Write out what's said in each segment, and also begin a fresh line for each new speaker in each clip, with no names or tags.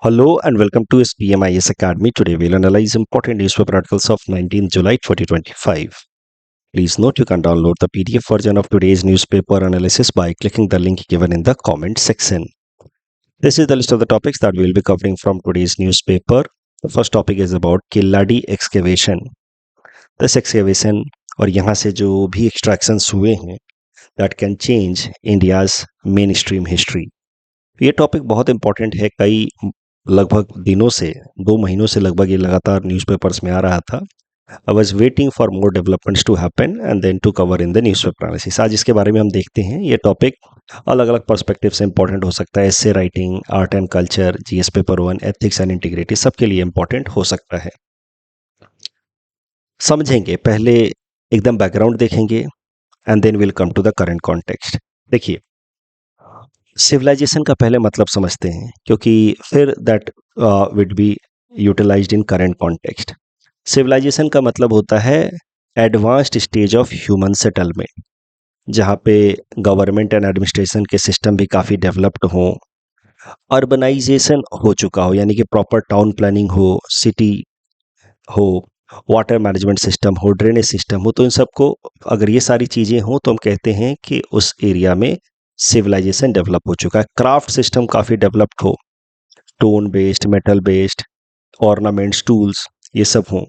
Hello and welcome to SPMIS Academy. Today we'll analyze important newspaper articles of 19th July 2025. Please note you can download the PDF version of today's newspaper analysis by clicking the link given in the comment section. This is the list of the topics that we'll be covering from today's newspaper. The first topic is about Killadi excavation. This excavation और यहाँ से जो भी extractions हुए हैं that can change India's mainstream history. ये topic बहुत important है। कई लगभग दिनों से 2 महीनों से लगभग ये लगातार न्यूज़पेपर्स में आ रहा था। I was waiting for more developments to happen and then to cover in the newspaper analysis. आज इसके बारे में हम देखते हैं। ये टॉपिक अलग अलग पर्सपेक्टिव से इंपॉर्टेंट हो सकता है। Essay writing, art and culture, GS paper 1, ethics and integrity, सबके लिए इंपॉर्टेंट हो सकता है। समझेंगे, पहले एकदम बैकग्राउंड देखेंगे and then will come to the current context. देखिए, सिविलाइजेशन का पहले मतलब समझते हैं क्योंकि फिर that would be utilized in current context. Civilization का मतलब होता है advanced stage of human settlement, जहाँ पे गवर्नमेंट एंड एडमिनिस्ट्रेशन के सिस्टम भी काफ़ी डेवलप्ड हों, अर्बनाइजेशन हो चुका हो, यानी कि प्रॉपर टाउन प्लानिंग हो, सिटी हो, वाटर मैनेजमेंट सिस्टम हो, ड्रेनेज सिस्टम हो। तो इन सबको अगर ये सारी चीज़ें हों तो हम कहते हैं कि उस एरिया में सिविलाइजेशन डेवलप हो चुका है। क्राफ्ट सिस्टम काफ़ी डेवलप्ड हो, stone based, metal based, ornaments, tools, ये सब हों।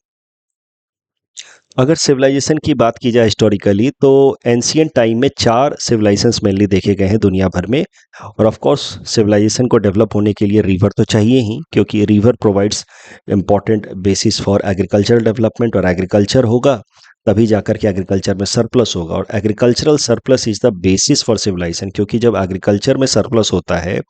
अगर सिविलाइजेशन की बात की जाए हिस्टोरिकली तो एंशियंट टाइम में 4 सिविलाइजेशंस मेनली देखे गए हैं दुनिया भर में। और ऑफ कोर्स सिविलाइजेशन को डेवलप होने के लिए रिवर तो चाहिए ही, क्योंकि river provides important basis for agricultural development, और एग्रीकल्चर होगा तभी जाकर के एग्रीकल्चर में सरप्लस होगा, और agricultural surplus is the basis for civilization. क्योंकि जब एग्रीकल्चर में सरप्लस होता है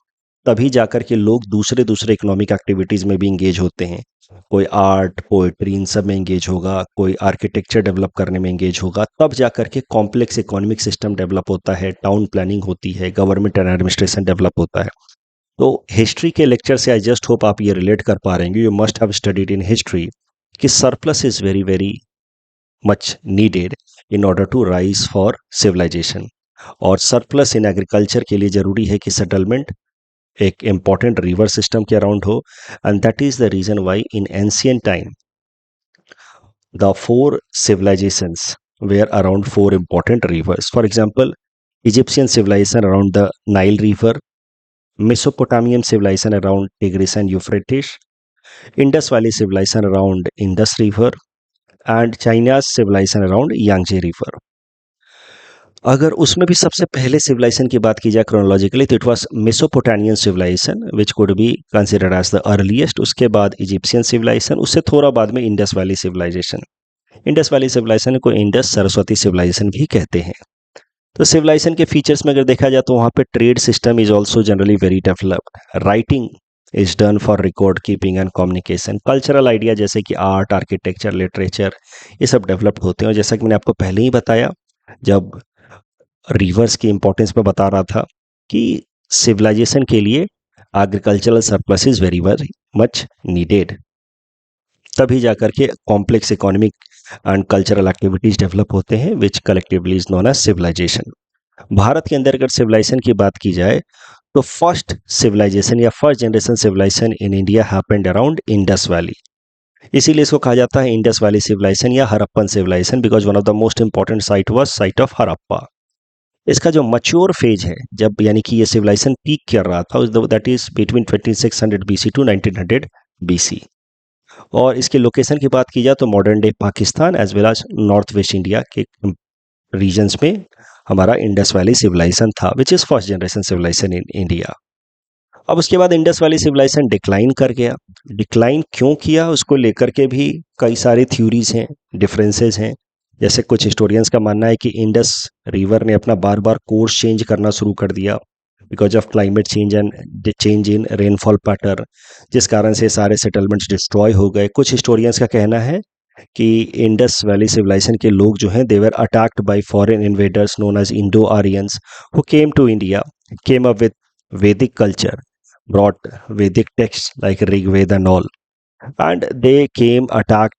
तभी जाकर के लोग दूसरे दूसरे इकोनॉमिक एक्टिविटीज़ में भी इंगेज होते हैं। कोई आर्ट, पोएट्री, इन सब में इंगेज होगा, कोई आर्किटेक्चर डेवलप करने में इंगेज होगा, तब जाकर के कॉम्प्लेक्स इकोनॉमिक सिस्टम डेवलप होता है, टाउन प्लानिंग होती है, गवर्नमेंट एंड एडमिनिस्ट्रेशन डेवलप होता है। तो हिस्ट्री के लेक्चर से आई जस्ट होप आप ये रिलेट कर पा रहे हैं। You must have studied in history कि surplus is very very much needed in order to rise for civilization. और सरप्लस इन एग्रीकल्चर के लिए ज़रूरी है कि सेटलमेंट एक इम्पॉर्टेंट रिवर सिस्टम के अराउंड हो, and that is the reason why in ancient time the 4 civilizations were around 4 important rivers. For example, Egyptian civilization around the Nile River, Mesopotamian civilization around Tigris and Euphrates, Indus Valley civilization around Indus River, and China's civilization around Yangtze River. अगर उसमें भी सबसे पहले civilisation की बात की जाए chronologically तो it was Mesopotamian civilization which could be considered as the earliest. उसके बाद इजिप्शियन सिविलाइजेशन, उससे थोड़ा बाद में Indus valley civilization. Indus valley civilization को इंडस सरस्वती सिविलाइजेशन भी कहते हैं। तो सिविलाइजेशन के फीचर्स में अगर देखा जाए तो वहाँ पे trade system is also generally very developed, writing is done for record keeping and communication, cultural idea जैसे कि आर्ट, आर्किटेक्चर, लिटरेचर, ये सब डेवलप्ड होते हैं। और जैसा कि मैंने आपको पहले ही बताया जब रिवर्स की इंपॉर्टेंस में बता रहा था कि सिविलाइजेशन के लिए agricultural surplus is very very much needed, तभी जाकर के complex economic and cultural activities develop होते हैं which collectively is known as civilization. Bharat के अंदर अगर सिविलाइजेशन की बात की जाए तो फर्स्ट सिविलाइजेशन या first generation civilization in India happened around Indus valley. इसीलिए इसको कहा जाता है इंडस वैली सिविलाइजेशन या Harappan civilization, because one of the most important site was site of Harappa. इसका जो मैच्योर फेज है, जब यानी कि ये सिविलाइजेशन पीक कर रहा था, that is between 2600 BC to 1900 BC. और इसके लोकेशन की बात की जाए तो modern day Pakistan as well as north west India के रीजन्स में हमारा इंडस वैली सिविलाइजेशन था which is first generation civilization in India. अब उसके बाद इंडस वैली सिविलाइजेशन डिक्लाइन कर गया। डिक्लाइन क्यों किया उसको लेकर के भी कई सारी थ्योरीज हैं, डिफरेंसेस हैं। जैसे कुछ हिस्टोरियंस का मानना है कि इंडस रिवर ने अपना बार बार कोर्स चेंज करना शुरू कर दिया because of climate change and change in rainfall pattern, जिस कारण से सारे सेटलमेंट्स डिस्ट्रॉय हो गए। कुछ हिस्टोरियंस का कहना है कि इंडस वैली सिविलाइजेशन के लोग जो हैं they were attacked by foreign invaders known as Indo Aryans who came to India, came up with Vedic culture, brought Vedic texts like Rig Veda and all, and they came attacked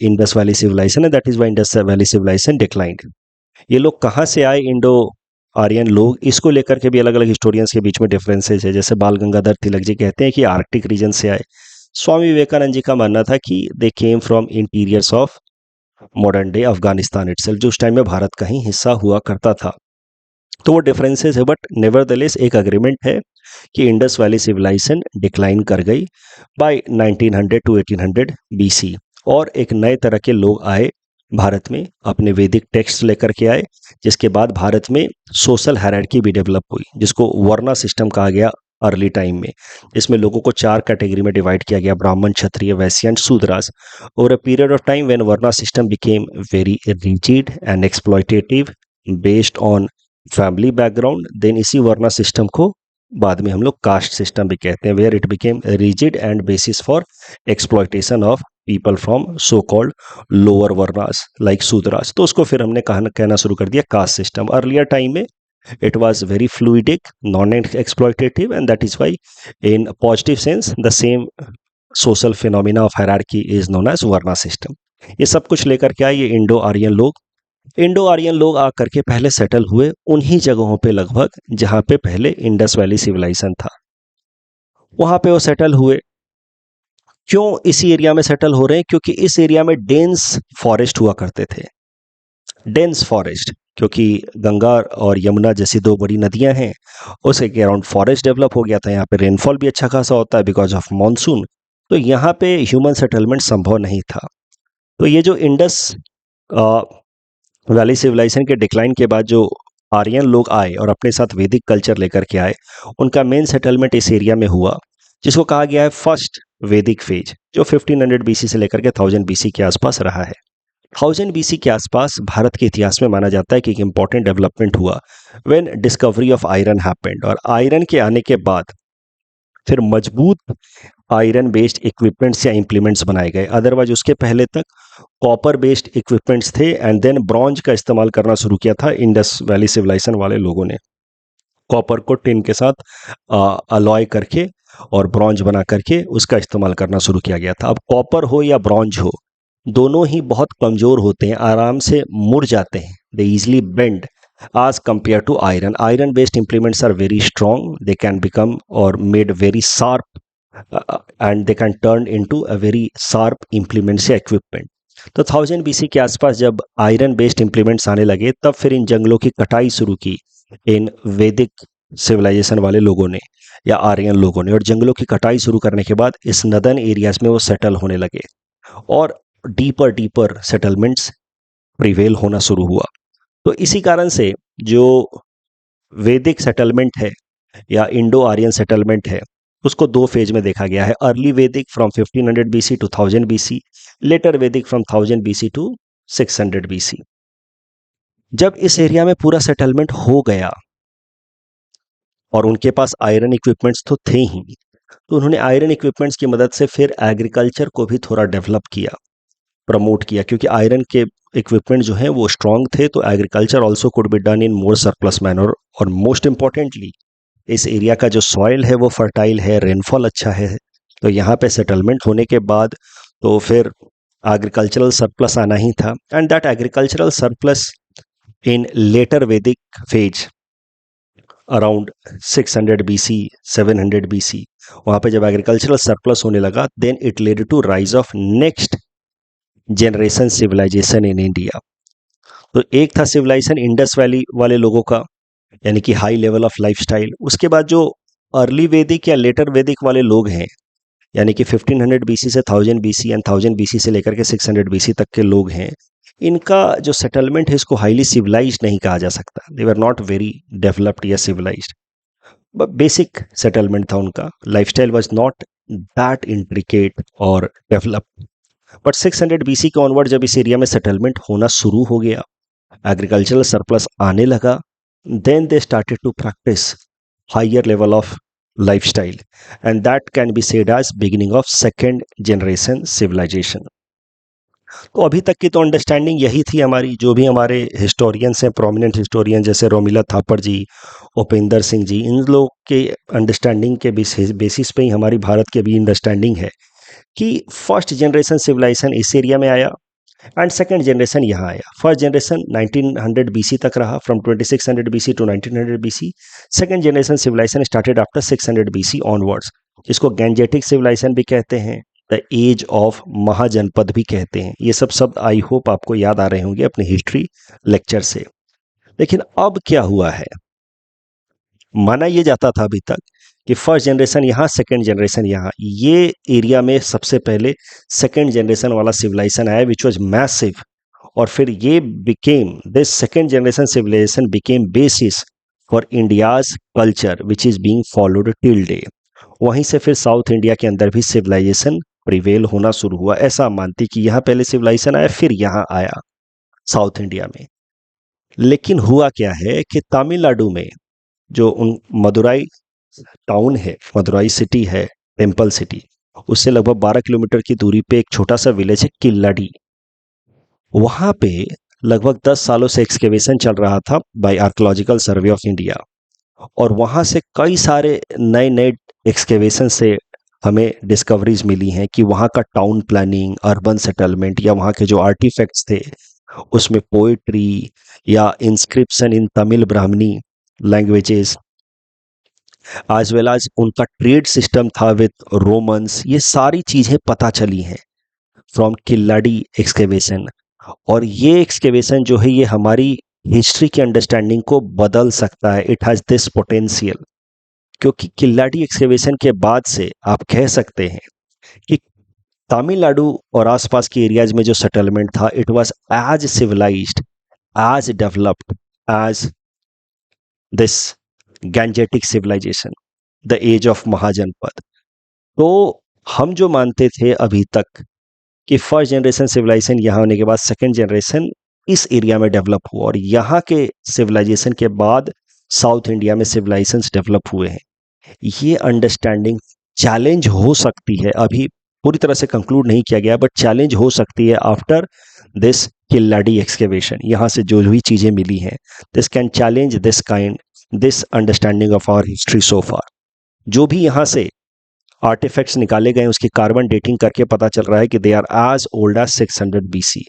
Indus Valley civilization, and that is why Indus Valley civilization declined. ये लोग कहाँ से आए? Indo Aryan लोग, इसको लेकर के भी अलग अलग हिस्टोरियंस के बीच में डिफरेंसेस है। जैसे बाल गंगाधर तिलक जी कहते हैं कि आर्कटिक रीजन से आए। स्वामी विवेकानंद जी का मानना था कि they came from interiors of modern day Afghanistan itself, जो उस टाइम में भारत का ही हिस्सा हुआ करता था। तो वो डिफरेंसेस है, बट नेवरदलेस एक अग्रीमेंट है कि इंडस वैली सिविलाइजेशन डिक्लाइन कर गई बाय 1900 टू 1800 बीसी, और एक नए तरह के लोग आए भारत में, अपने वैदिक टेक्स्ट लेकर के आए, जिसके बाद भारत में सोशल हायरार्की भी डेवलप हुई, जिसको वर्ना सिस्टम कहा गया अर्ली टाइम में। इसमें लोगों को 4 कैटेगरी में डिवाइड किया गया: Brahmin, Kshatriya, Vaishya and Shudras. Over a period of time when varna system became very rigid and exploitative based on family background, then इसी वर्ना सिस्टम को बाद में हम लोग कास्ट सिस्टम भी कहते हैं, where it became rigid and basis for exploitation of people from so called lower varnas like shudras. तो उसको फिर हमने कहना शुरू कर दिया कास्ट सिस्टम। अर्लियर टाइम में it was very fluidic, non-exploitative, and that is why in positive sense the same social phenomena of hierarchy is known as varna system। ये सब कुछ लेकर के आए ये इंडो आर्यन लोग। इंडो आर्यन लोग आकर के पहले सेटल हुए उन्हीं जगहों पे लगभग जहां पे पहले इंडस वैली सिविलाइजेशन था, वहां पे वो सेटल हुए। क्यों इसी एरिया में सेटल हो रहे हैं? क्योंकि इस एरिया में डेंस फॉरेस्ट हुआ करते थे। डेंस फॉरेस्ट, क्योंकि गंगा और यमुना जैसी 2 बड़ी नदियां हैं, उसके अराउंड फॉरेस्ट डेवलप हो गया था। यहाँ पे रेनफॉल भी अच्छा खासा होता है बिकॉज ऑफ मॉनसून। तो यहाँ पे ह्यूमन सेटलमेंट संभव नहीं था। तो ये जो इंडस वैली सिविलाइजेशन के डिक्लाइन के बाद जो आर्यन लोग आए और अपने साथ वैदिक कल्चर लेकर के आए, उनका मेन सेटलमेंट इस एरिया में हुआ, जिसको कहा गया है फर्स्ट वैदिक फेज, जो 1500 बीसी से लेकर के 1000 बीसी के आसपास रहा है। 1000 बीसी के आसपास भारत के इतिहास में माना जाता है कि एक इंपॉर्टेंट डेवलपमेंट हुआ when discovery of iron happened. और आयरन के आने के बाद फिर मजबूत आयरन बेस्ड इक्विपमेंट्स या इंप्लीमेंट्स बनाए गए। अदरवाइज उसके पहले तक कॉपर बेस्ड इक्विपमेंट्स थे, एंड देन ब्रॉन्ज का इस्तेमाल करना शुरू किया था इंडस वैली सिविलाइजेशन वाले लोगों ने। कॉपर को टिन के साथ अलॉय करके और ब्रॉन्ज बना करके उसका इस्तेमाल करना शुरू किया गया था। अब कॉपर हो या ब्रॉन्ज हो, दोनों ही बहुत कमजोर होते हैं, आराम से मुड़ जाते हैं, दे easily bend as compared to iron. Iron based implements are very strong, they can become or made very sharp and they can turn into a very sharp implements या equipment। तो 1000 BC के आसपास जब आयरन बेस्ड इंप्लीमेंट्स आने लगे, तब फिर इन जंगलों की कटाई शुरू की इन वैदिक सिविलाइजेशन वाले लोगों ने या आर्यन लोगों ने। और जंगलों की कटाई शुरू करने के बाद इस नदर्न एरियाज में वो सेटल होने लगे और डीपर सेटलमेंट्स प्रिवेल होना शुरू हुआ। तो इसी कारण से जो वैदिक सेटलमेंट है या इंडो आर्यन सेटलमेंट है, उसको 2 फेज में देखा गया है। Early Vedic from 1500 BC to 1000 BC, later Vedic from 1000 BC to 600 BC. जब इस एरिया में पूरा सेटलमेंट हो गया और उनके पास आयरन इक्विपमेंट्स तो थे ही, तो उन्होंने आयरन इक्विपमेंट्स की मदद से फिर एग्रीकल्चर को भी थोड़ा डेवलप किया, प्रमोट किया, क्योंकि आयरन के इक्विपमेंट जो हैं वो स्ट्रांग थे। तो agriculture also could be done in more surplus manner, और मोस्ट इंपॉर्टेंटली इस एरिया का जो सॉइल है वो फर्टाइल है, रेनफॉल अच्छा है। तो यहाँ पे सेटलमेंट होने के बाद तो फिर एग्रीकल्चरल सरप्लस आना ही था, and that agricultural surplus in later Vedic phase around 600 BC 700 BC, वहाँ पे जब एग्रीकल्चरल सरप्लस होने लगा, then it led to rise of next generation civilization in India. तो एक था सिविलाइजेशन इंडस वैली वाले लोगों का, यानी कि हाई लेवल ऑफ लाइफस्टाइल। उसके बाद जो अर्ली वैदिक या लेटर वैदिक वाले लोग हैं, यानी कि 1500 बीसी से 1000 बीसी एंड 1000 बीसी से लेकर के 600 बीसी तक के लोग हैं, इनका जो सेटलमेंट है इसको हाईली सिविलाइज्ड नहीं कहा जा सकता। दे वर नॉट वेरी डेवलप्ड या सिविलाइज्ड, बेसिक सेटलमेंट था उनका। Lifestyle was not that intricate और डेवलप्ड। बट 600 बीसी के ऑनवर्ड जब इस एरिया में सेटलमेंट होना शुरू हो गया, एग्रीकल्चरल सरप्लस आने लगा, then they started to practice higher level of lifestyle, and that can be said as beginning of second generation civilization. तो अभी तक की तो अंडरस्टैंडिंग यही थी हमारी। जो भी हमारे हिस्टोरियंस हैं, प्रोमिनेंट हिस्टोरियन जैसे रोमिला थापर जी, उपेंद्र सिंह जी, इन लोग के अंडरस्टैंडिंग के बेसिस पे ही हमारी भारत की भी अंडरस्टैंडिंग है कि फर्स्ट जनरेशन सिविलाइजेशन इस एरिया में आया, एंड सेकंड जनरेशन यहाँ आया। फर्स्ट जनरेशन 1900 बीसी तक रहा, from 2600 BC to 1900 BC. Second generation civilization started after 600 BC onwards. इसको गैंजेटिक सिविलाइजेशन भी कहते हैं, द एज ऑफ महाजनपद भी कहते हैं। ये सब शब्द आई होप आपको याद आ रहे होंगे अपने हिस्ट्री लेक्चर से। लेकिन अब क्या हुआ है, माना ये जाता था अभी तक कि फर्स्ट जनरेशन यहाँ, सेकंड जनरेशन यहाँ, ये एरिया में सबसे पहले सेकंड जनरेशन वाला सिविलाइजेशन आया विच वाज मैसिव, और फिर ये became this second generation civilization became basis for India's culture which is being followed till day. वहीं से फिर साउथ इंडिया के अंदर भी सिविलाइजेशन प्रिवेल होना शुरू हुआ। ऐसा मानती कि यहाँ पहले सिविलाइजेशन आया फिर यहाँ आया साउथ इंडिया में। लेकिन हुआ क्या है कि तमिलनाडु में जो उन मदुराई टाउन है, मदुराई सिटी है, टेम्पल सिटी, उससे लगभग 12 किलोमीटर की दूरी पे एक छोटा सा विलेज है किल्लाडी। वहां पे लगभग 10 सालों से एक्सकेवेशन चल रहा था by archaeological survey of India, और वहां से कई सारे नए नए एक्सकेवेशन से हमें डिस्कवरीज मिली हैं कि वहाँ का टाउन प्लानिंग, अर्बन सेटलमेंट या वहाँ के जो आर्टिफैक्ट्स थे उसमें पोएट्री या इंस्क्रिप्शन इन तमिल ब्राह्मणी लैंग्वेजेस, आज वेल आज उनका ट्रेड सिस्टम था विद रोमन्स, ये सारी चीज़ें पता चली हैं फ्रॉम किल्लाडी एक्सकेवेशन। और ये एक्सकेवेशन जो है ये हमारी हिस्ट्री की अंडरस्टैंडिंग को बदल सकता है। इट हैज़ दिस पोटेंशियल, क्योंकि किल्लाडी एक्सकेवेशन के बाद से आप कह सकते हैं कि तमिलनाडु और आसपास के एरियाज में जो सेटलमेंट था it was as civilized, as developed as this Gangetic civilization, the age of Mahajanapada. तो हम जो मानते थे अभी तक कि फर्स्ट जनरेशन सिविलाइजेशन यहाँ होने के बाद सेकंड जनरेशन इस एरिया में डेवलप हुआ, और यहाँ के सिविलाइजेशन के बाद साउथ इंडिया में सिविलाइजेशंस डेवलप हुए हैं, ये अंडरस्टैंडिंग चैलेंज हो सकती है। अभी पूरी तरह से कंक्लूड नहीं किया गया, बट चैलेंज हो सकती है आफ्टर दिस किल्लाडी एक्सकेवेशन। यहाँ से जो भी चीज़ें मिली हैं, this can challenge this understanding of our history so far. जो भी यहाँ से आर्टिफैक्ट्स निकाले गए उसकी कार्बन डेटिंग करके पता चल रहा है कि they are as old as 600 BC,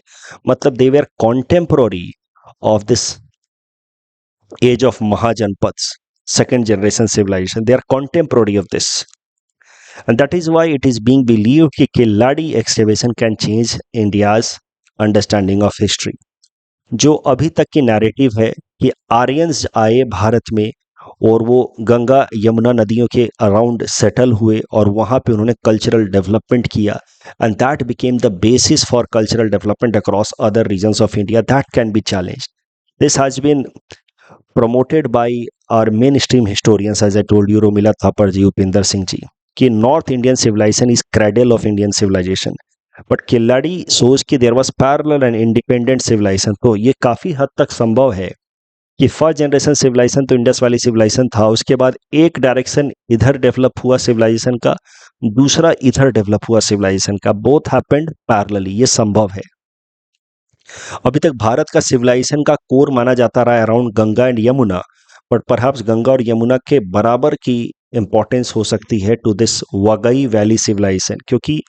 मतलब they were contemporary of this age of Mahajanapadas, second generation civilization. They are contemporary of this, and that is why it is being believed कि किल्लाडी excavation can change India's understanding of history. जो अभी तक की narrative है कि Aryans आए भारत में और वो गंगा यमुना नदियों के अराउंड सेटल हुए और वहाँ पे उन्होंने कल्चरल डेवलपमेंट किया, and that became the basis for cultural development across other regions of India, that can be challenged. This has been promoted by our mainstream historians, as I told you, Romila Thapar ji, Upinder Singh ji, कि North Indian civilization is cradle of Indian civilization. But Killadi shows कि there was parallel and independent civilization. तो ये काफ़ी हद तक संभव है कि फर्स्ट जनरेशन सिविलाइजेशन तो इंडस वाली सिविलाइजेशन था, उसके बाद एक डायरेक्शन इधर डेवलप हुआ सिविलाइजेशन का, दूसरा इधर डेवलप हुआ सिविलाइजेशन का, बोथ हैपेंड पैरेलली, ये संभव है. अभी तक भारत का सिविलाइजेशन का कोर माना जाता रहा है around Ganga and Yamuna, but perhaps Ganga और यमुना के बराबर की इंपॉर्टेंस हो सकती है टू दिस वगई वैली सिविलाइजेशन. क्योंकि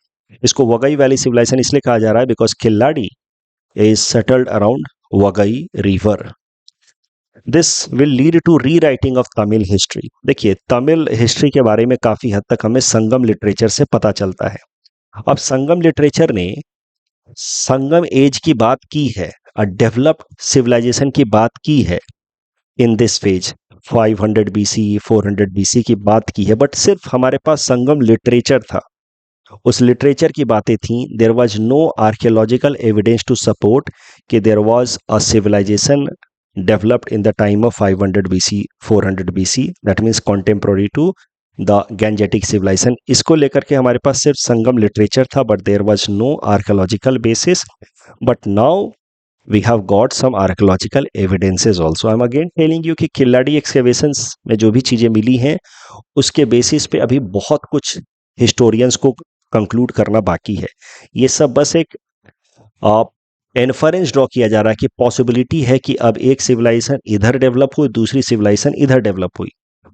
इसको वगई वैली सिविलाइजेशन इसलिए कहा जा रहा है because Keeladi is settled around Vaigai river. This will lead to rewriting of Tamil history. देखिए, तमिल हिस्ट्री के बारे में काफ़ी हद तक हमें संगम लिटरेचर से पता चलता है. अब संगम लिटरेचर ने संगम एज की बात की है, डेवलप्ड सिविलाइजेशन की बात की है in this phase, 500 BC 400 BC की बात की है, बट सिर्फ हमारे पास संगम लिटरेचर था, उस लिटरेचर की बातें थी. There was no archaeological evidence to support कि there was a civilization developed in the time of 500 BC 400 BC, that means contemporary to the Gangetic civilization. इसको लेकर के हमारे पास सिर्फ संगम लिटरेचर था, but there was no archaeological basis. But now we have got some archaeological evidences also. I am again telling you कि Keeladi excavations में जो भी चीज़ें मिली हैं उसके बेसिस पे अभी बहुत कुछ हिस्टोरियंस को कंक्लूड करना बाकी है. ये सब बस एक इन्फरेंस ड्रॉ किया जा रहा है कि पॉसिबिलिटी है कि अब एक सिविलाइजेशन इधर डेवलप हुई, दूसरी सिविलाइजेशन इधर डेवलप हुई.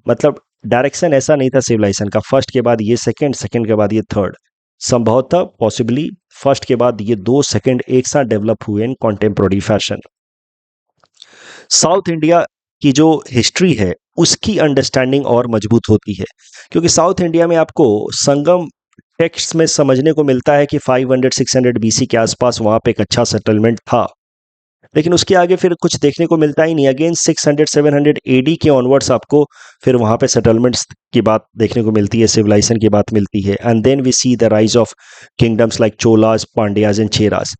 मतलब डायरेक्शन ऐसा नहीं था सिविलाइजेशन का, फर्स्ट के बाद ये सेकंड, सेकंड के बाद ये थर्ड. संभवतः पॉसिबली फर्स्ट के बाद ये 2 सेकंड एक साथ डेवलप हुए इन कॉन्टेम्पोररी फैशन। साउथ इंडिया की जो हिस्ट्री है उसकी अंडरस्टैंडिंग और मजबूत होती है, क्योंकि साउथ इंडिया में आपको संगम टेक्स्ट में समझने को मिलता है कि 500-600 बीसी के आसपास वहां पे एक अच्छा सेटलमेंट था, लेकिन उसके आगे फिर कुछ देखने को मिलता ही नहीं। अगेन 600-700 एडी के ऑनवर्ड्स आपको फिर वहां पे सेटलमेंट्स की बात देखने को मिलती है, सिविलाइजेशन की बात मिलती है, and then we see the rise of kingdoms like Cholas, Pandyas and Cheras.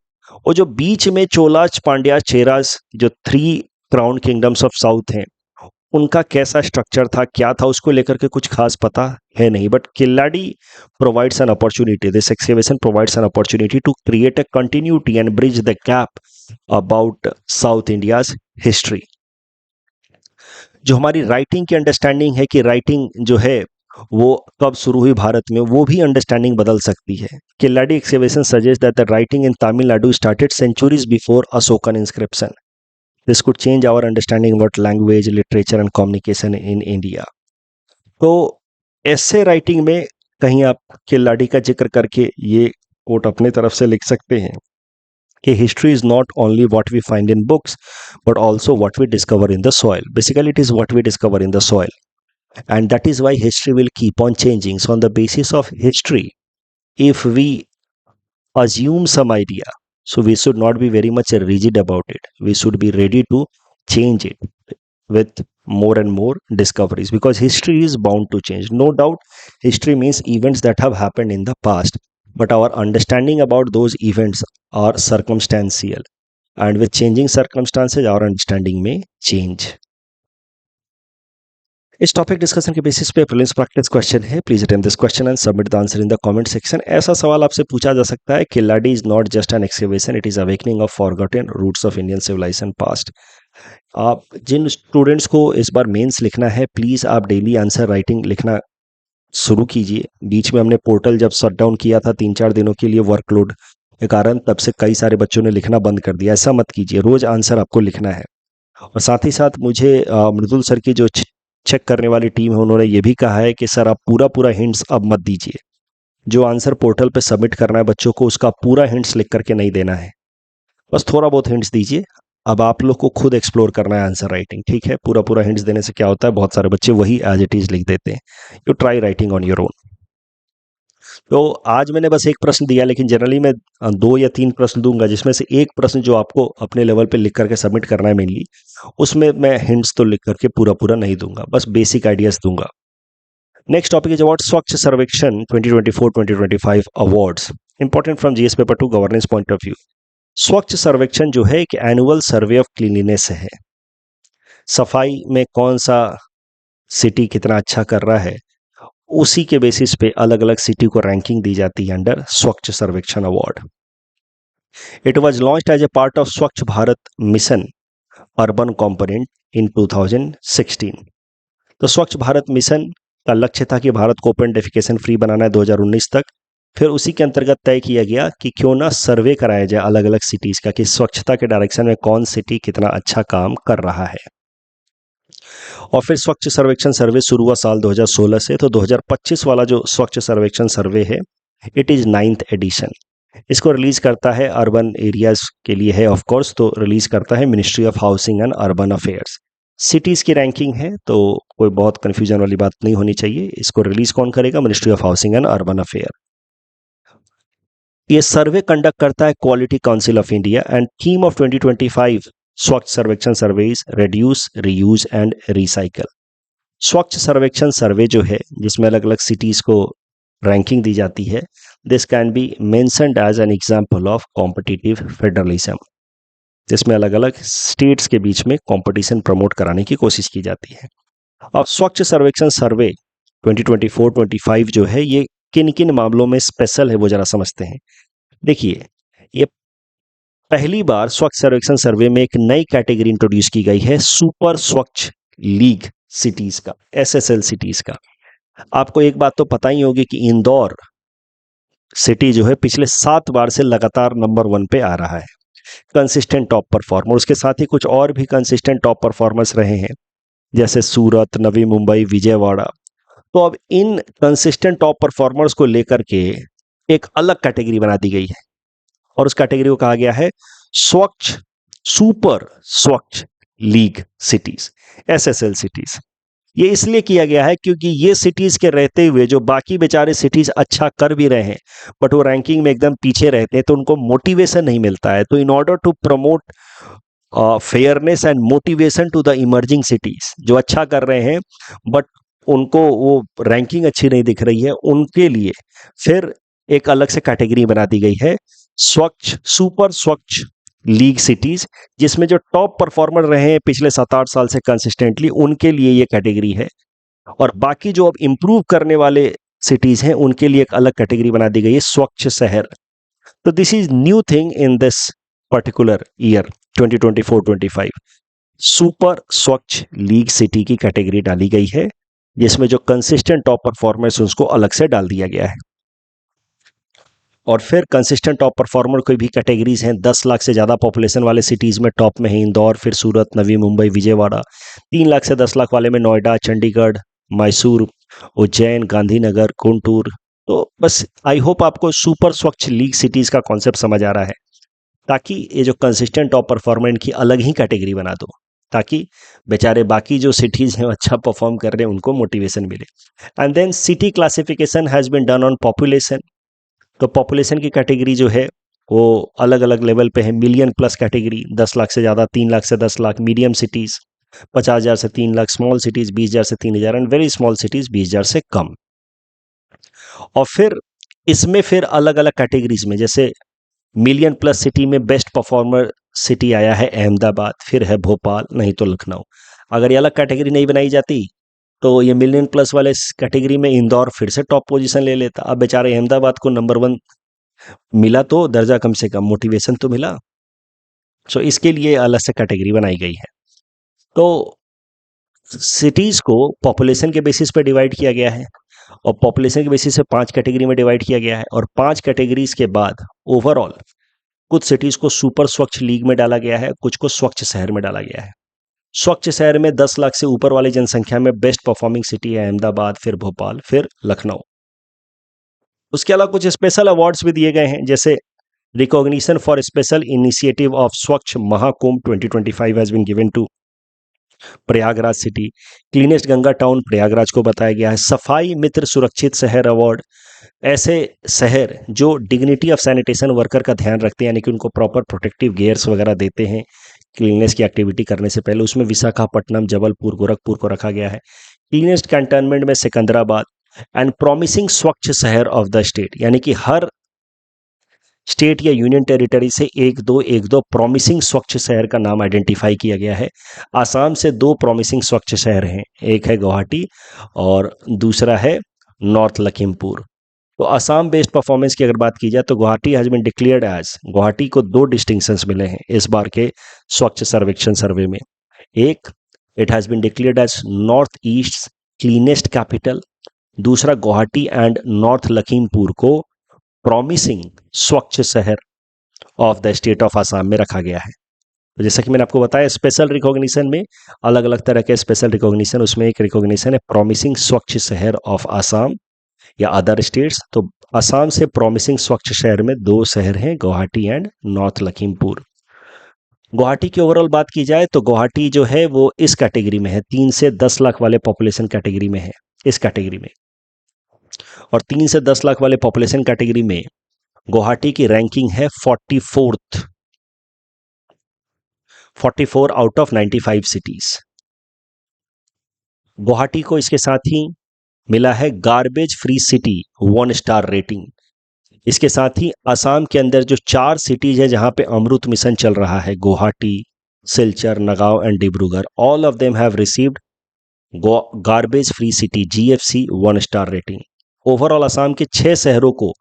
और जो बीच में चोलास, पांड्याज, चेरास जो 3 क्राउन किंगडम्स ऑफ साउथ हैं, उनका कैसा स्ट्रक्चर था, क्या था, उसको लेकर के कुछ खास पता है नहीं। But Keeladi provides an opportunity, this excavation provides an opportunity to create a continuity and bridge the gap about south India's history. जो हमारी राइटिंग की अंडरस्टैंडिंग है कि राइटिंग जो है वो कब शुरू हुई भारत में, वो भी अंडरस्टैंडिंग बदल सकती है। किल्लाडी excavation suggest that the writing in Tamil Nadu started centuries before Ashokan inscription. This could change our understanding about language, literature and communication in India. तो ऐसे राइटिंग में कहीं आप किल्लाडी का जिक्र करके ये कोट अपने तरफ से लिख सकते हैं कि history is not only what we find in books but also what we discover in the soil. Basically it is what we discover in the soil, and that is why history will keep on changing. So on the basis of history, if we assume some idea, so we should not be very much rigid about it. We should be ready to change it with more and more discoveries, because history is bound to change. No doubt history means events that have happened in the past, but our understanding about those events are circumstantial, and with changing circumstances our understanding may change. इस topic discussion के basis पे prelims practice question है। Please attempt this question and submit the answer in the comment section. ऐसा सवाल आपसे पूछा जा सकता है, Keeladi is not just an excavation, it is awakening of forgotten roots of Indian civilization past. आप जिन स्टूडेंट्स को इस बार मेंस लिखना है, प्लीज आप डेली आंसर राइटिंग लिखना शुरू कीजिए। बीच में हमने पोर्टल जब शट डाउन किया था 3-4 दिनों के लिए वर्कलोड के कारण, तब से कई सारे बच्चों ने लिखना बंद कर दिया। ऐसा मत कीजिए, रोज आंसर आपको लिखना है। और साथ ही साथ मुझे मृदुल सर की जो चेक करने वाली टीम है, उन्होंने ये भी कहा है कि सर आप पूरा हिंट्स अब मत दीजिए। जो आंसर पोर्टल पे सबमिट करना है बच्चों को, उसका पूरा हिंट्स लिख करके नहीं देना है, बस थोड़ा बहुत हिंट्स दीजिए। अब आप लोग को खुद एक्सप्लोर करना है आंसर राइटिंग, ठीक है। पूरा हिंट्स देने से क्या होता है, बहुत सारे बच्चे वही एज इट इज लिख देते हैं। You try writing on your own. तो आज मैंने बस एक प्रश्न दिया, लेकिन जनरली मैं 2 या 3 प्रश्न दूंगा, जिसमें से एक प्रश्न जो आपको अपने लेवल पे लिख करके सबमिट करना है मेनली, उसमें मैं हिंट्स तो लिख करके पूरा नहीं दूंगा, बस बेसिक आइडियाज दूंगा। नेक्स्ट टॉपिक इज अबाउट स्वच्छ सर्वेक्षण 2024-2025 awards, important from GS paper 2 governance point of view. स्वच्छ सर्वेक्षण जो है एक एनुअल सर्वे ऑफ क्लीनलीनेस है। सफाई में कौन सा सिटी कितना अच्छा कर रहा है, उसी के बेसिस पे अलग अलग सिटी को रैंकिंग दी जाती है under Swachh Survekshan award. It was launched as a part of Swachh Bharat mission urban component in 2016। तो स्वच्छ भारत मिशन का लक्ष्य था कि भारत को ओपन डेफिकेशन फ्री बनाना है 2019 तक। फिर उसी के अंतर्गत तय किया गया कि क्यों ना सर्वे कराया जाए अलग अलग सिटीज का, कि स्वच्छता के डायरेक्शन में कौन सिटी कितना अच्छा काम कर रहा है। और फिर स्वच्छ सर्वेक्षण सर्वे शुरू हुआ साल 2016 से। तो 2025 वाला जो स्वच्छ सर्वेक्षण सर्वे है, इट इज 9th एडिशन। इसको रिलीज करता है, अर्बन एरियाज के लिए है ऑफ कोर्स, तो रिलीज करता है ministry of housing and urban affairs. Cities की रैंकिंग है, तो कोई बहुत कंफ्यूजन वाली बात नहीं होनी चाहिए। इसको रिलीज कौन करेगा, ministry of housing and urban affair. ये सर्वे कंडक्ट करता है quality council of India, and theme of 2025 स्वच्छ सर्वेक्षण सर्वे is reduce, reuse and recycle. स्वच्छ सर्वेक्षण सर्वे जो है, जिसमें अलग अलग सिटीज को रैंकिंग दी जाती है, this can be mentioned as an example of competitive federalism, जिसमें अलग अलग स्टेट्स के बीच में कंपटीशन प्रमोट कराने की कोशिश की जाती है। अब स्वच्छ सर्वेक्षण सर्वे 2024-25 जो है, ये किन किन मामलों में स्पेशल है वो जरा समझते हैं। देखिए, ये पहली बार स्वच्छ सर्वेक्षण सर्वे में एक नई कैटेगरी इंट्रोड्यूस की गई है, सुपर स्वच्छ लीग सिटीज का, SSL सिटीज का। आपको एक बात तो पता ही होगी कि इंदौर सिटी जो है पिछले 7 बार से लगातार नंबर 1 पे आ रहा है, कंसिस्टेंट टॉप परफॉर्मर। उसके साथ ही कुछ और भी कंसिस्टेंट टॉप परफॉर्मर्स रहे हैं, जैसे सूरत, नवी मुंबई, विजयवाड़ा। तो अब इन कंसिस्टेंट टॉप परफॉर्मर्स को लेकर के एक अलग कैटेगरी बना दी गई है और उस कैटेगरी को कहा गया है स्वच्छ सुपर स्वच्छ लीग सिटीज, एसएसएल सिटीज। ये इसलिए किया गया है क्योंकि ये सिटीज के रहते हुए जो बाकी बेचारे सिटीज अच्छा कर भी रहे हैं बट वो रैंकिंग में एकदम पीछे रहते हैं, तो उनको मोटिवेशन नहीं मिलता है। तो in order to promote fairness and motivation to the emerging cities, जो अच्छा कर रहे हैं बट उनको वो रैंकिंग अच्छी नहीं दिख रही है, उनके लिए फिर एक अलग से कैटेगरी बना दी गई है स्वच्छ सुपर स्वच्छ लीग सिटीज, जिसमें जो टॉप परफॉर्मर रहे हैं पिछले 7-8 साल से कंसिस्टेंटली, उनके लिए ये कैटेगरी है। और बाकी जो अब इम्प्रूव करने वाले सिटीज हैं उनके लिए एक अलग कैटेगरी बना दी गई है स्वच्छ शहर। तो this is new thing in this particular year 2024-25। Super स्वच्छ लीग सिटी की कैटेगरी डाली गई है, जिसमें जो कंसिस्टेंट टॉप परफॉर्मर्स उसको अलग से डाल दिया गया है। और फिर कंसिस्टेंट टॉप परफॉर्मर कोई भी कैटेगरीज हैं, 10 लाख से ज़्यादा पॉपुलेशन वाले सिटीज़ में टॉप में है इंदौर, फिर सूरत, नवी मुंबई, विजयवाड़ा। 3 लाख से 10 लाख वाले में नोएडा, चंडीगढ़, मैसूर, उज्जैन, गांधीनगर, गुंटूर। तो बस आई होप आपको सुपर स्वच्छ लीग सिटीज़ का कॉन्सेप्ट समझ आ रहा है, ताकि ये जो कंसिस्टेंट टॉप परफॉर्मर इनकी अलग ही कैटेगरी बना दो, ताकि बेचारे बाकी जो सिटीज़ हैं अच्छा परफॉर्म कर रहे हैं उनको मोटिवेशन मिले। And then city classification has been done on population. तो पॉपुलेशन की कैटेगरी जो है वो अलग अलग लेवल पे है। मिलियन प्लस कैटेगरी 10 लाख से ज़्यादा, 3 लाख से 10 लाख, मीडियम सिटीज़ 50,000 से 3 लाख, स्मॉल सिटीज़ 20,000 से 3,000 एंड वेरी स्मॉल सिटीज़ 20,000 से कम। और फिर इसमें फिर अलग अलग कैटेगरीज में, जैसे मिलियन प्लस सिटी में बेस्ट परफॉर्मर सिटी आया है अहमदाबाद, फिर है भोपाल, नहीं तो लखनऊ। अगर ये अलग कैटेगरी नहीं बनाई जाती तो ये मिलियन प्लस वाले कैटेगरी में इंदौर फिर से टॉप पोजीशन ले लेता। अब बेचारे अहमदाबाद को नंबर 1 मिला तो दर्जा कम से कम, मोटिवेशन तो मिला। सो इसके लिए अलग से कैटेगरी बनाई गई है। तो सिटीज़ को पॉपुलेशन के बेसिस पे डिवाइड किया गया है और पॉपुलेशन के बेसिस से 5 कैटेगरी में डिवाइड किया गया है। और 5 कैटेगरीज के बाद ओवरऑल कुछ सिटीज़ को सुपर स्वच्छ लीग में डाला गया है, कुछ को स्वच्छ शहर में डाला गया है। स्वच्छ शहर में 10 लाख से ऊपर वाली जनसंख्या में बेस्ट परफॉर्मिंग सिटी है अहमदाबाद, फिर भोपाल, फिर लखनऊ। उसके अलावा कुछ स्पेशल अवार्ड्स भी दिए गए हैं, जैसे recognition for special initiative of Swachh Mahakumbh 2025 has been given to Prayagraj city. Cleanest Ganga town Prayagraj को बताया गया है। सफाई मित्र सुरक्षित शहर अवार्ड, ऐसे शहर जो डिग्निटी ऑफ सैनिटेशन वर्कर का ध्यान रखते हैं, यानी कि उनको प्रॉपर प्रोटेक्टिव गियर्स वगैरह देते हैं क्लीननेस की एक्टिविटी करने से पहले, उसमें विशाखापट्टनम, जबलपुर, गोरखपुर को रखा गया है। क्लीनेस्ट कैंटोनमेंट में Secunderabad. And promising Swachh Shehar of the state, यानी कि हर स्टेट या यूनियन टेरिटरी से एक दो प्रॉमिसिंग स्वच्छ शहर का नाम आइडेंटिफाई किया गया है। आसाम से 2 प्रॉमिसिंग स्वच्छ शहर हैं, एक है गुवाहाटी और दूसरा है नॉर्थ लखीमपुर। तो आसाम बेस्ड परफॉर्मेंस की अगर बात की जाए तो Guwahati has been declared as, Guwahati को 2 डिस्टिंक्शंस मिले हैं इस बार के स्वच्छ सर्वेक्षण सर्वे में। एक, it has been declared as north east cleanest capital. दूसरा, गुवाहाटी एंड नॉर्थ लखीमपुर को promising Swachh Shehar of the state of Assam में रखा गया है। तो जैसा कि मैंने आपको बताया, स्पेशल रिकॉग्निशन में अलग अलग तरह के स्पेशल रिकॉग्निशन, उसमें एक रिकॉग्निशन है प्रॉमिसिंग स्वच्छ शहर ऑफ आसाम या अदर स्टेट्स। तो आसाम से प्रॉमिसिंग स्वच्छ शहर में 2 शहर हैं, गुवाहाटी एंड नॉर्थ लखीमपुर। गुवाहाटी की ओवरऑल बात की जाए तो गुवाहाटी जो है वो इस कैटेगरी में है, 3 से 10 लाख वाले पॉपुलेशन कैटेगरी में है, इस कैटेगरी में। और 3 से 10 लाख वाले पॉपुलेशन कैटेगरी में गुवाहाटी की रैंकिंग है 44 आउट ऑफ 95 सिटीज। गुवाहाटी को इसके साथ ही मिला है garbage free city 1 star rating. इसके साथ ही असम के अंदर जो 4 सिटीज है जहां पे अमृत मिशन चल रहा है, Guwahati, Silchar, Nagaon and Dibrugarh, all of them have received garbage free city GFC 1 star rating. Overall Assam के 6 शहरों को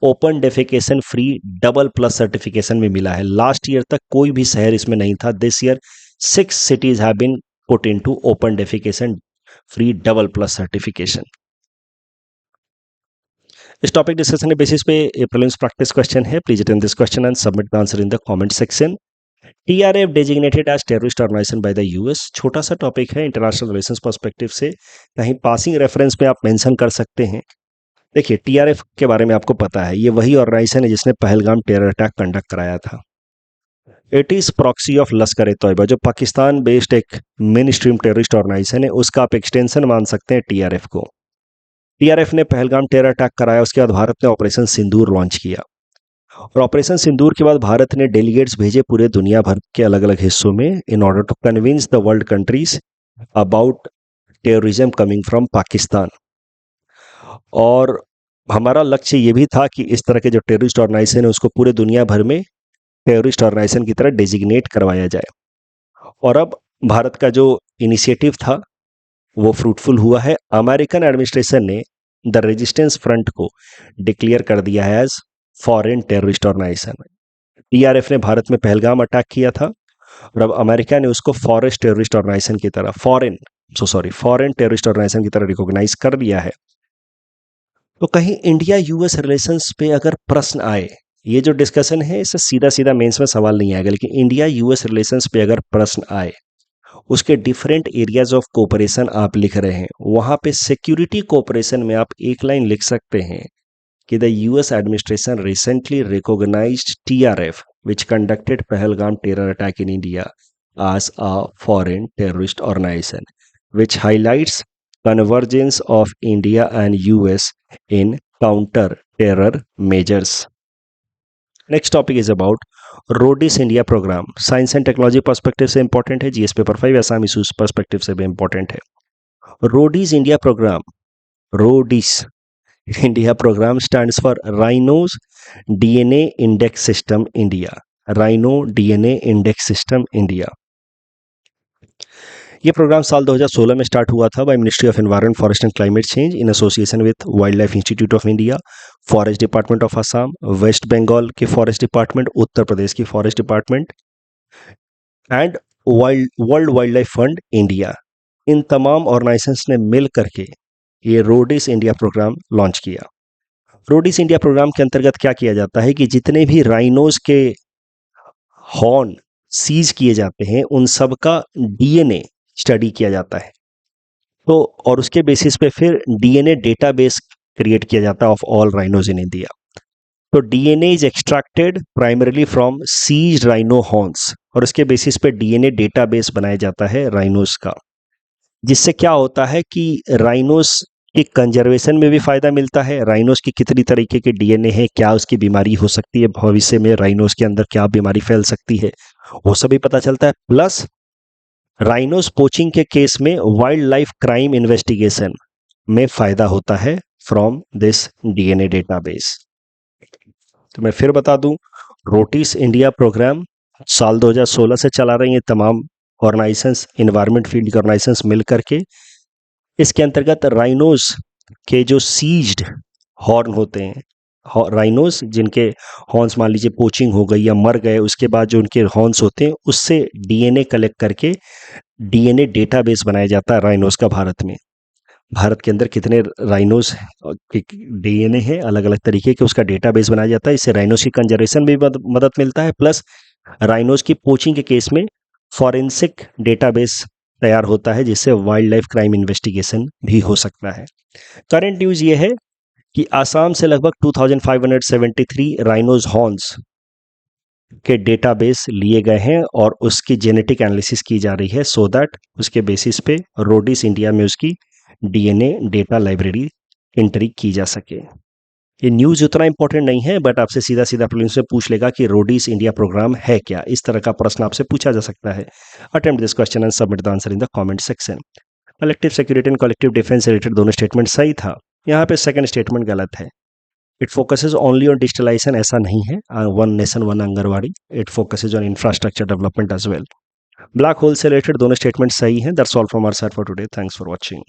open defecation free double plus certification में मिला है। लास्ट ईयर तक कोई भी शहर इसमें नहीं था। This year 6 cities have been put into open defecation free double plus certification. इस टॉपिक डिस्कशन के बेसिस पे प्रीलिम्स प्रैक्टिस क्वेश्चन है। Please attend this question and submit the answer in the comment section. TRF designated as terrorist organization by the US, छोटा सा topic है, international relations perspective से कहीं passing reference पे आप मेंशन कर सकते हैं। देखिए, टीआरएफ के बारे में आपको पता है, ये वही ऑर्गेनाइजेशन है जिसने पहलगाम टेरर अटैक कंडक्ट कराया था। इट इज प्रॉक्सी ऑफ लश्कर ए तोयबा, जो पाकिस्तान बेस्ड एक मेन स्ट्रीम टेररिस्ट ऑर्गेनाइजेशन है, उसका आप एक्सटेंशन मान सकते हैं टीआरएफ को। टीआरएफ ने पहलगाम टेरर अटैक कराया, उसके बाद भारत ने ऑपरेशन सिंदूर लॉन्च किया, और ऑपरेशन सिंदूर के बाद भारत ने डेलीगेट्स भेजे पूरे दुनिया भर के अलग अलग हिस्सों में in order to convince the world countries about terrorism coming from Pakistan. और हमारा लक्ष्य ये भी था कि इस तरह के जो टेररिस्ट ऑर्गेनाइजेशन है उसको पूरे दुनिया भर में टेररिस्ट ऑर्गेनाइजेशन की तरह डेजिग्नेट करवाया जाए। और अब भारत का जो इनिशिएटिव था वो फ्रूटफुल हुआ है। अमेरिकन एडमिनिस्ट्रेशन ने द रेजिस्टेंस फ्रंट को डिक्लेयर कर दिया है as foreign terrorist organization. TRF ने भारत में पहलगाम अटैक किया था, और अब अमेरिका ने उसको फॉरेस्ट टेररिस्ट ऑर्गेनाइजेशन की तरह फॉरेन टेररिस्ट ऑर्गेनाइजेशन की तरह रिकॉग्नाइज कर दिया है। तो कहीं इंडिया यूएस रिलेशंस पे अगर प्रश्न आए, ये जो डिस्कशन है इससे सीधा सीधा मेंस में सवाल नहीं आएगा, लेकिन इंडिया यूएस रिलेशंस पे अगर प्रश्न आए, उसके डिफरेंट एरियाज ऑफ कोऑपरेशन आप लिख रहे हैं, वहां पे सिक्योरिटी कोऑपरेशन में आप एक लाइन लिख सकते हैं कि the US administration recently recognized TRF which conducted Pahalgam terror attack in India as a foreign terrorist organization, which highlights convergence of India and US in counter-terror measures. Next topic is about RhoDIS India program. Science and technology perspective से important है, GS paper 5 Assam issues perspective से भी important है। RhoDIS India program, RhoDIS India program stands for rhinos DNA index system India, rhino DNA index system India. ये program साल 2016 में start हुआ था by ministry of environment, forest and climate change in association with wildlife institute of India, forest department of Assam, waste Bengal की forest department, Uttar Pradesh की forest department and World Wildlife Fund India. इन तमाम organisations ने मिल करके ये RhoDIS India programme launch किया। RhoDIS India programme के अंतर्गत क्या किया जाता है कि जितने भी राइनोज के हॉर्न सीज किए जाते हैं उन सब का डीएनए स्टडी किया जाता है, तो और उसके बेसिस पे फिर डीएनए डेटाबेस क्रिएट किया जाता है of all rhinos in India. तो DNA is extracted primarily from seized rhino horns, और उसके बेसिस पे डीएनए डेटाबेस बनाया जाता है राइनोज का, जिससे क्या होता है कि राइनोज की कंजर्वेशन में भी फायदा मिलता है। राइनोज की कितनी तरीके के डीएनए है, क्या उसकी बीमारी हो सकती है भविष्य में, राइनोज के अंदर क्या बीमारी फैल सकती है, वो सभी पता चलता है। प्लस राइनोज पोचिंग के केस में वाइल्ड लाइफ क्राइम इन्वेस्टिगेशन में फायदा होता है फ्रॉम दिस डीएनए डेटाबेस। तो मैं फिर बता दूं, रोडिस इंडिया प्रोग्राम साल 2016 से चला रही है तमाम ऑर्गेनाइजेशंस, एनवायरनमेंट फील्ड के ऑर्गेनाइजेशंस मिल करके। इसके अंतर्गत राइनोज के जो सीज्ड हॉर्न होते हैं, राइनोज जिनके हॉर्न्स मान लीजिए पोचिंग हो गई या मर गए, उसके बाद जो उनके हॉर्न्स होते हैं उससे डीएनए कलेक्ट करके डीएनए डेटाबेस बनाया जाता है राइनोज का। भारत के अंदर कितने राइनोज के डीएनए है अलग अलग तरीके के, उसका डेटाबेस बनाया जाता है। इससे राइनोज की कंजर्वेशन में भी मदद मिलता है, प्लस राइनोज की पोचिंग के केस में फॉरेंसिक डेटाबेस तैयार होता है, जिससे वाइल्ड लाइफ क्राइम इन्वेस्टिगेशन भी हो सकता है। करंट न्यूज ये है कि आसाम से लगभग 2573 राइनोज हॉर्न्स के डेटाबेस लिए गए हैं और उसकी जेनेटिक एनालिसिस की जा रही है, सो दैट उसके बेसिस पे रोडिस इंडिया में उसकी डीएनए डेटा लाइब्रेरी एंट्री की जा सके। ये न्यूज उतना इंपॉर्टेंट नहीं है, बट आपसे सीधा सीधा प्रीलिम्स में पूछ लेगा कि रोडिस इंडिया प्रोग्राम है क्या, इस तरह का प्रश्न आपसे पूछा जा सकता है। Attempt this question and submit the answer in the comment section. Collective security and collective defence related दोनों स्टेटमेंट सही था, यहाँ पे सेकंड स्टेटमेंट गलत है। It focuses only on digitalization, ऐसा नहीं है। One nation one anganwadi, it focuses on infrastructure development as well. Black hole से रिलेटेड दोनों स्टेटमेंट सही हैं। That's all from our side for today. Thanks for watching.